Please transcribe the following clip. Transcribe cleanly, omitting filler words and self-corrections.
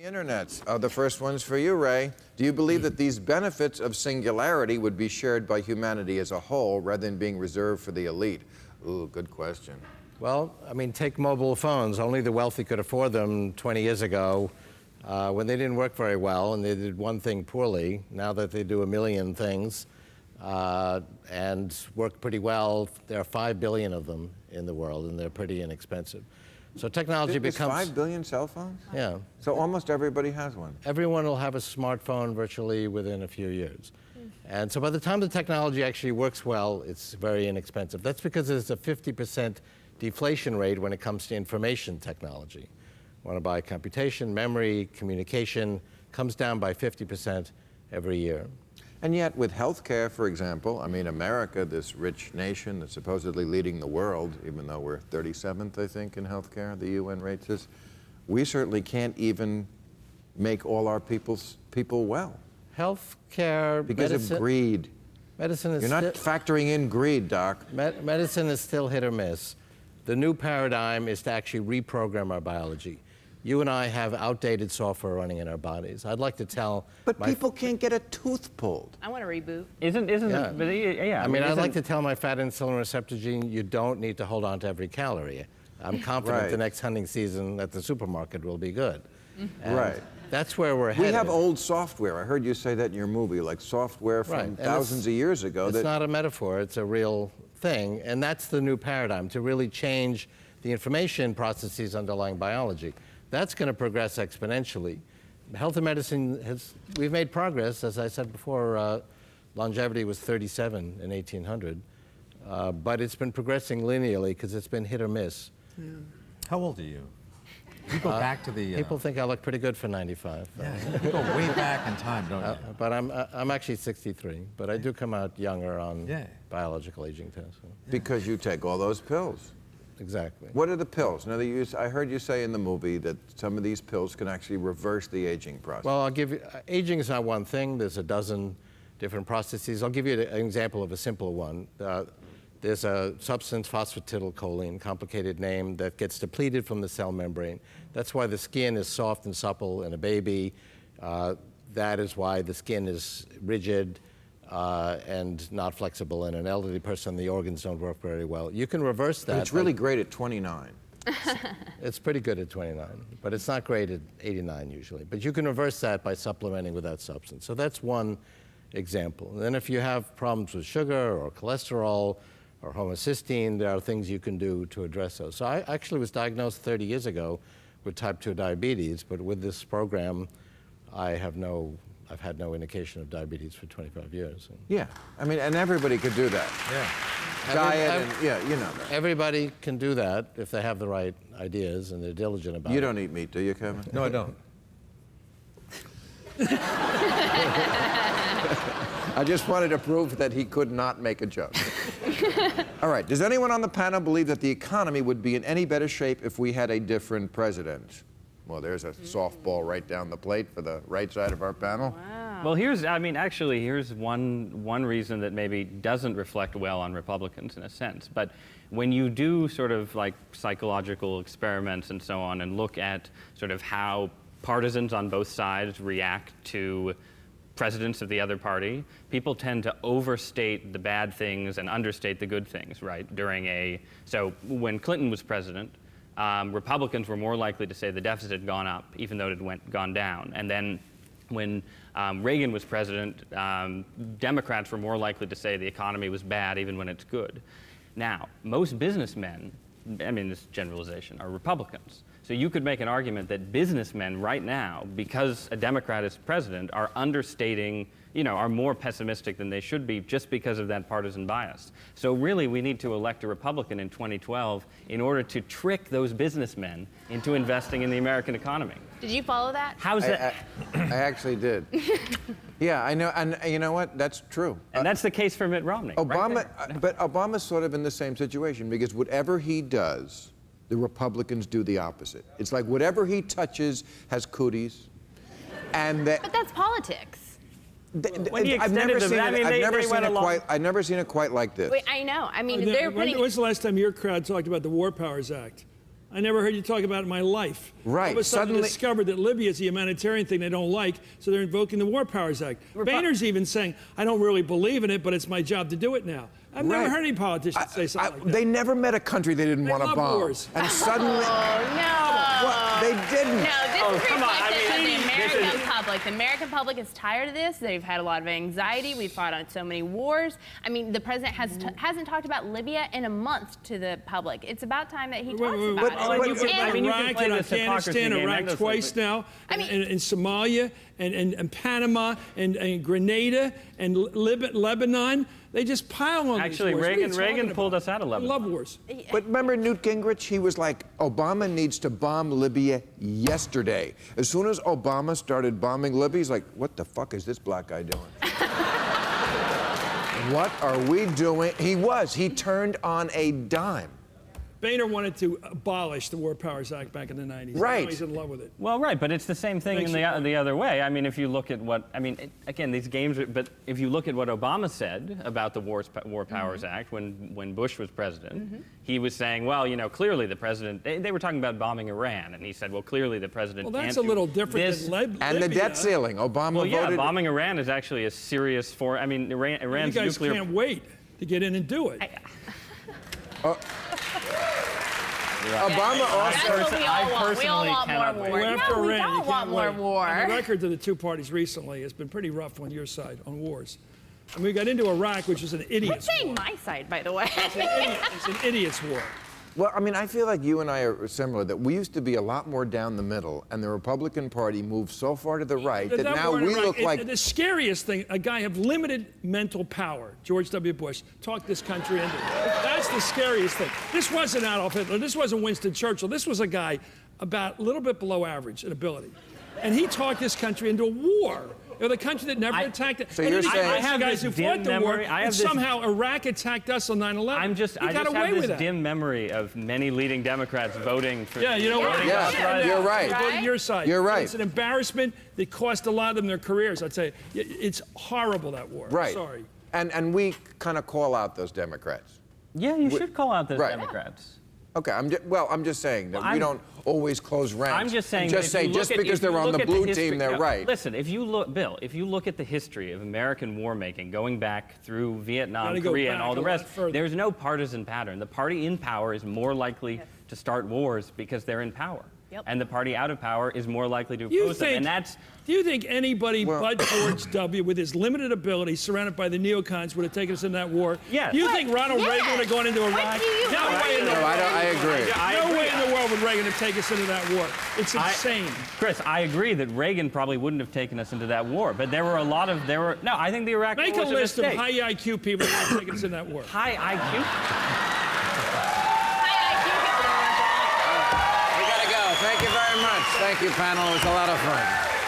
The internets. The first one's for you, Ray. Do you believe that these benefits of singularity would be shared by humanity as a whole rather than being reserved for the elite? Ooh, good question. Well, I mean, take mobile phones. Only the wealthy could afford them 20 years ago when they didn't work very well and they did one thing poorly. Now that they do a million things and work pretty well, there are 5 billion of them in the world and they're pretty inexpensive. So technology becomes... 5 billion cell phones? Yeah. So almost everybody has one. Everyone will have a smartphone virtually within a few years. And so by the time the technology actually works well, it's very inexpensive. That's because there's a 50% deflation rate when it comes to information technology. Want to buy computation, memory, communication, comes down by 50% every year. And yet with healthcare, for example, I mean, America, this rich nation that's supposedly leading the world, even though we're 37th, I think, in healthcare, the UN rates us, we certainly can't even make all our people well. Healthcare, because medicine, of greed. Medicine is You're not factoring in greed, Doc. Medicine is still hit or miss. The new paradigm is to actually reprogram our biology. You and I have outdated software running in our bodies. I'd like to tell... But people can't get a tooth pulled. I want to reboot. Isn't yeah. it? But yeah. I mean, I'd like to tell my fat insulin receptor gene, you don't need to hold on to every calorie. I'm confident the next hunting season at the supermarket will be good. Right. That's where we're headed. We have old software. I heard you say that in your movie, like software from thousands of years ago. It's not a metaphor. It's a real thing. And that's the new paradigm, to really change the information processes underlying biology. That's going to progress exponentially. Health and medicine we've made progress. As I said before, longevity was 37 in 1800. But it's been progressing linearly because it's been hit or miss. Yeah. How old are you? You go back to the... People think I look pretty good for 95. Yeah, you go way back in time, don't you? But I'm actually 63, but I do come out younger on biological aging tests. So. Because you take all those pills. Exactly. What are the pills? Now, I heard you say in the movie that some of these pills can actually reverse the aging process. Well, I'll give you, aging is not one thing. There's a dozen different processes. I'll give you an example of a simple one. There's a substance, phosphatidylcholine, complicated name, that gets depleted from the cell membrane. That's why the skin is soft and supple in a baby. That is why the skin is rigid and not flexible in an elderly person. The organs don't work very well. You can reverse that. But it's really great at 29. It's pretty good at 29, but it's not great at 89 usually. But you can reverse that by supplementing with that substance. So that's one example. And then if you have problems with sugar or cholesterol or homocysteine, there are things you can do to address those. So I actually was diagnosed 30 years ago with type 2 diabetes, but with this program, I've had no indication of diabetes for 25 years. Yeah, I mean, and everybody could do that. Yeah. Diet, yeah, you know that. Everybody can do that if they have the right ideas and they're diligent about it. You don't eat meat, do you, Kevin? No, I don't. I just wanted to prove that he could not make a joke. All right, does anyone on the panel believe that the economy would be in any better shape if we had a different president? Well, there's a softball right down the plate for the right side of our panel. Wow. Well, here's one reason that maybe doesn't reflect well on Republicans in a sense. But when you do sort of like psychological experiments and so on and look at sort of how partisans on both sides react to presidents of the other party, people tend to overstate the bad things and understate the good things, right? So when Clinton was president, Republicans were more likely to say the deficit had gone up, even though it had gone down. And then when Reagan was president, Democrats were more likely to say the economy was bad, even when it's good. Now, most businessmen, I mean, this generalization, are Republicans. So you could make an argument that businessmen right now, because a Democrat is president, are understating, are more pessimistic than they should be just because of that partisan bias. So really, we need to elect a Republican in 2012 in order to trick those businessmen into investing in the American economy. Did you follow that? How's that? I actually did. Yeah, I know, and you know what? That's true. And that's the case for Mitt Romney. Obama, right but Obama's sort of in the same situation because whatever he does, the Republicans do the opposite. It's like whatever he touches has cooties, and But that's politics. I've never seen it quite like this. Wait, I know. I mean, they're putting... When's the last time your crowd talked about the War Powers Act? I never heard you talk about it in my life. Right. All of a sudden Suddenly- discovered that Libya is a humanitarian thing they don't like, so they're invoking the War Powers Act. Boehner's even saying, I don't really believe in it, but it's my job to do it now. I've never Right. heard any politician say something like that. They never met a country they didn't They want to love bomb. wars. And suddenly, Oh, no. what? They didn't. No, this Oh, is come on, I reflective mean, of the this American is- public. The American public is tired of this. They've had a lot of anxiety. We've fought on so many wars. I mean, the president hasn't talked about Libya in a month to the public. It's about time that he talks about But it. you put I mean, you can Iraq play and this hypocrisy Afghanistan, game Iraq endlessly, twice but- now, I mean- and Somalia, and Panama, and Grenada, and Lebanon. They just pile on Actually, these wars. What are you Reagan talking pulled about? us out of I Lebanon. love wars. But remember Newt Gingrich? He was like, Obama needs to bomb Libya yesterday. As soon as Obama started bombing Libya, he's like, what the fuck is this black guy doing? What are we doing? He turned on a dime. Boehner wanted to abolish the War Powers Act back in the 90s. Right. Now he's in love with it. Well, right, but it's the same thing Makes in you- the other way. I mean, if you look at what, I mean, again, these games, but if you look at what Obama said about the War Powers Act when Bush was president, he was saying, well, you know, clearly the president, they were talking about bombing Iran, and he said, well, clearly the president Well, can't that's a do little different this. than Libya. And the debt ceiling. Obama Well, yeah, voted. bombing Iran is actually a serious I mean, You Iran's guys nuclear. can't wait to get in and do it. Obama That's also. what we I all want. We all personally want cannot more wait. war. We're after No, we Iran. You don't can't want more wait. war. And the record of the two parties recently has been pretty rough on your side on wars. And we got into Iraq, which was an Quit idiot's saying war. my side, by the way. It's an idiot's war. Well, I mean, I feel like you and I are similar, that we used to be a lot more down the middle, and the Republican Party moved so far to the right that now war in we Iraq, look like. the scariest thing, a guy of limited mental power, George W. Bush, talked this country into it. That's the scariest thing. This wasn't Adolf Hitler. This wasn't Winston Churchill. This was a guy about a little bit below average in ability. And he talked this country into a war. They're the country that never attacked it. So And you're then he saying- goes, I have the guys this who fought dim the war, memory. I and have this- somehow Iraq attacked us on 9/11. I He just got have away this with that. dim memory of many leading Democrats voting for. Yeah, you know what? Yeah, you're right. They voted your side. You're right. It's an embarrassment that cost a lot of them their careers. I'd say it's horrible, that war. Right. Sorry. And we kind of call out those Democrats. Yeah, you should call out those Right. Democrats. Okay, I'm just saying that we I'm- don't always close ranks. I'm just saying. Just that if say you just look at- because if you they're on look the at blue history- team, they're no, right. Listen, if you look, Bill, if you look at the history of American war making, going back through Vietnam, Gotta go Korea, and back all the a lot rest, further. there's no partisan pattern. The party in power is more likely to start wars because they're in power. Yep. And the party out of power is more likely to You oppose them. think, And that's do you think anybody but George W., with his limited ability, surrounded by the neocons, would have taken us in that war? Yes. Do you think Ronald Yes. Reagan would have gone into What Iraq? do you- No way in the No, world. I agree. No way in the world would Reagan have taken us into that war. It's insane. Chris, I agree that Reagan probably wouldn't have taken us into that war, but there were a lot of no. I think the Iraq Make war a was list of mistake. high IQ people that would have taken us in that war. High IQ. We gotta go. Thank you very much. Thank you, panel. It was a lot of fun.